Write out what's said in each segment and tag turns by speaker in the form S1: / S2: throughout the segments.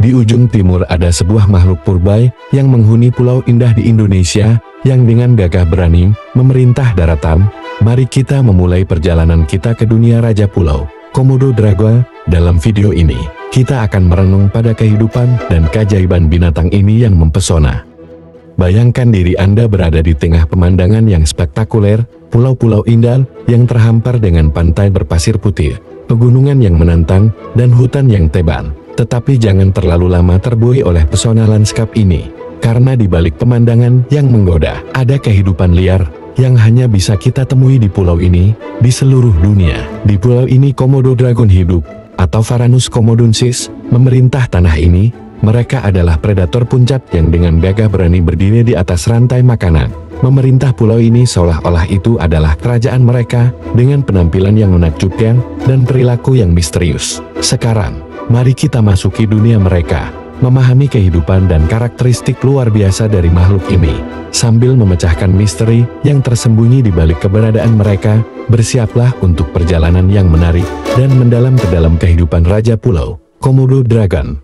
S1: Di ujung timur ada sebuah makhluk purba yang menghuni pulau indah di Indonesia, yang dengan gagah berani memerintah daratan. Mari kita memulai perjalanan kita ke dunia Raja Pulau Komodo Dragon. Dalam video ini, kita akan merenung pada kehidupan dan keajaiban binatang ini yang mempesona. Bayangkan diri Anda berada di tengah pemandangan yang spektakuler, pulau-pulau indah yang terhampar dengan pantai berpasir putih, pegunungan yang menantang, dan hutan yang tebal. Tetapi jangan terlalu lama terbuai oleh pesona lanskap ini, karena di balik pemandangan yang menggoda, ada kehidupan liar yang hanya bisa kita temui di pulau ini, di seluruh dunia. Di pulau ini Komodo Dragon hidup, atau Varanus komodensis, memerintah tanah ini. Mereka adalah predator puncak yang dengan gagah berani berdiri di atas rantai makanan. Memerintah pulau ini seolah-olah itu adalah kerajaan mereka, dengan penampilan yang menakjubkan dan perilaku yang misterius. Sekarang, mari kita masuki dunia mereka, memahami kehidupan dan karakteristik luar biasa dari makhluk ini, sambil memecahkan misteri yang tersembunyi di balik keberadaan mereka. Bersiaplah untuk perjalanan yang menarik dan mendalam ke dalam kehidupan Raja Pulau Komodo Dragon.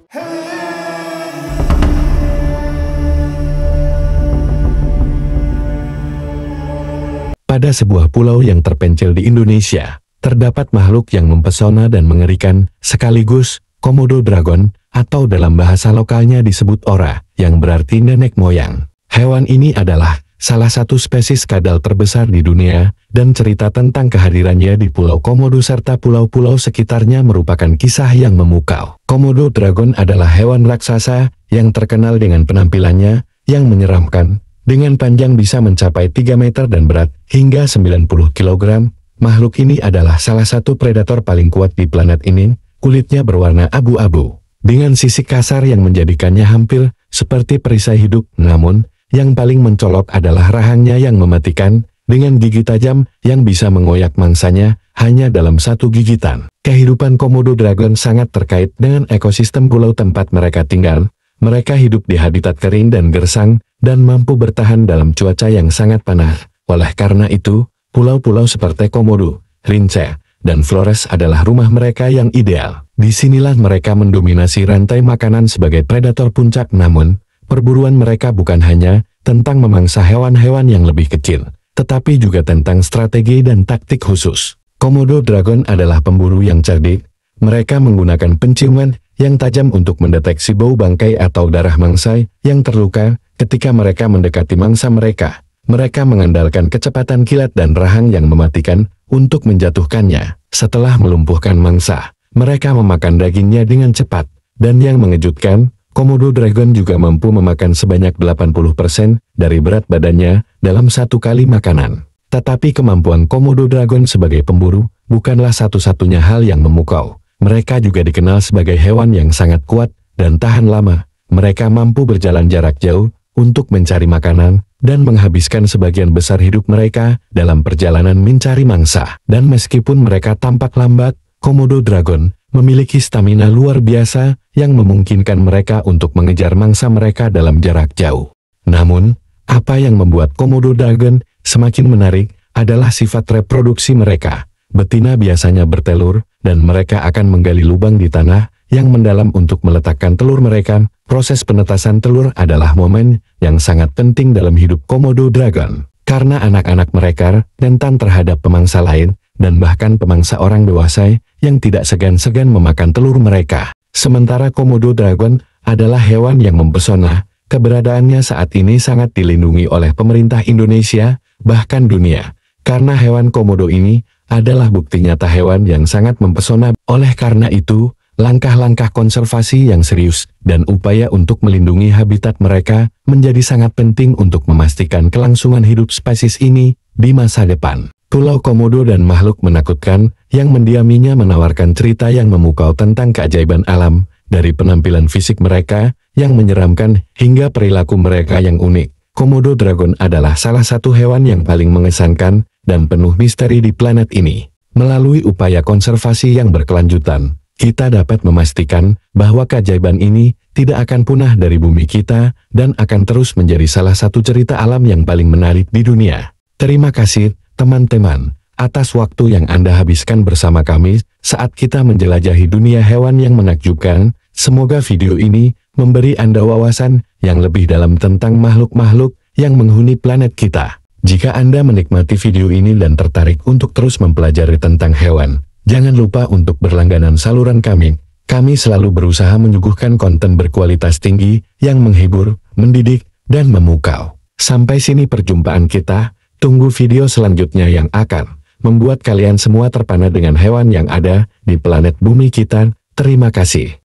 S1: Pada sebuah pulau yang terpencil di Indonesia, terdapat makhluk yang mempesona dan mengerikan, sekaligus Komodo Dragon, atau dalam bahasa lokalnya disebut ora, yang berarti nenek moyang. Hewan ini adalah salah satu spesies kadal terbesar di dunia, dan cerita tentang kehadirannya di Pulau Komodo serta pulau-pulau sekitarnya merupakan kisah yang memukau. Komodo Dragon adalah hewan raksasa yang terkenal dengan penampilannya yang menyeramkan, dengan panjang bisa mencapai 3 meter dan berat hingga 90 kg. Makhluk ini adalah salah satu predator paling kuat di planet ini. Kulitnya berwarna abu-abu, dengan sisik kasar yang menjadikannya hampir seperti perisai hidup. Namun, yang paling mencolok adalah rahangnya yang mematikan, dengan gigi tajam yang bisa mengoyak mangsanya hanya dalam satu gigitan. Kehidupan Komodo Dragon sangat terkait dengan ekosistem pulau tempat mereka tinggal. Mereka hidup di habitat kering dan gersang, dan mampu bertahan dalam cuaca yang sangat panas. Oleh karena itu, pulau-pulau seperti Komodo, Rinca, dan Flores adalah rumah mereka yang ideal. Disinilah mereka mendominasi rantai makanan sebagai predator puncak. Namun, perburuan mereka bukan hanya tentang memangsa hewan-hewan yang lebih kecil, tetapi juga tentang strategi dan taktik khusus. Komodo Dragon adalah pemburu yang cerdik. Mereka menggunakan penciuman yang tajam untuk mendeteksi bau bangkai atau darah mangsa yang terluka. Ketika mereka mendekati mangsa mereka, mereka mengandalkan kecepatan kilat dan rahang yang mematikan untuk menjatuhkannya. Setelah melumpuhkan mangsa, mereka memakan dagingnya dengan cepat. Dan yang mengejutkan, Komodo Dragon juga mampu memakan sebanyak 80% dari berat badannya dalam satu kali makanan. Tetapi kemampuan Komodo Dragon sebagai pemburu bukanlah satu-satunya hal yang memukau. Mereka juga dikenal sebagai hewan yang sangat kuat dan tahan lama. Mereka mampu berjalan jarak jauh untuk mencari makanan, dan menghabiskan sebagian besar hidup mereka dalam perjalanan mencari mangsa. Dan meskipun mereka tampak lambat, Komodo Dragon memiliki stamina luar biasa yang memungkinkan mereka untuk mengejar mangsa mereka dalam jarak jauh. Namun, apa yang membuat Komodo Dragon semakin menarik adalah sifat reproduksi mereka. Betina biasanya bertelur, dan mereka akan menggali lubang di tanah yang mendalam untuk meletakkan telur mereka. Proses penetasan telur adalah momen yang sangat penting dalam hidup Komodo Dragon, karena anak-anak mereka rentan terhadap pemangsa lain, dan bahkan pemangsa orang dewasa yang tidak segan-segan memakan telur mereka. Sementara Komodo Dragon adalah hewan yang mempesona. Keberadaannya saat ini sangat dilindungi oleh pemerintah Indonesia, bahkan dunia, karena hewan komodo ini adalah bukti nyata hewan yang sangat mempesona. Oleh karena itu, langkah-langkah konservasi yang serius dan upaya untuk melindungi habitat mereka menjadi sangat penting untuk memastikan kelangsungan hidup spesies ini di masa depan. Pulau Komodo dan makhluk menakutkan yang mendiaminya menawarkan cerita yang memukau tentang keajaiban alam, dari penampilan fisik mereka yang menyeramkan hingga perilaku mereka yang unik. Komodo Dragon adalah salah satu hewan yang paling mengesankan dan penuh misteri di planet ini. Melalui upaya konservasi yang berkelanjutan, kita dapat memastikan bahwa keajaiban ini tidak akan punah dari bumi kita dan akan terus menjadi salah satu cerita alam yang paling menarik di dunia. Terima kasih, teman-teman, atas waktu yang Anda habiskan bersama kami saat kita menjelajahi dunia hewan yang menakjubkan. Semoga video ini memberi Anda wawasan yang lebih dalam tentang makhluk-makhluk yang menghuni planet kita. Jika Anda menikmati video ini dan tertarik untuk terus mempelajari tentang hewan, jangan lupa untuk berlangganan saluran kami. Kami selalu berusaha menyuguhkan konten berkualitas tinggi yang menghibur, mendidik, dan memukau. Sampai sini perjumpaan kita, tunggu video selanjutnya yang akan membuat kalian semua terpana dengan hewan yang ada di planet bumi kita. Terima kasih.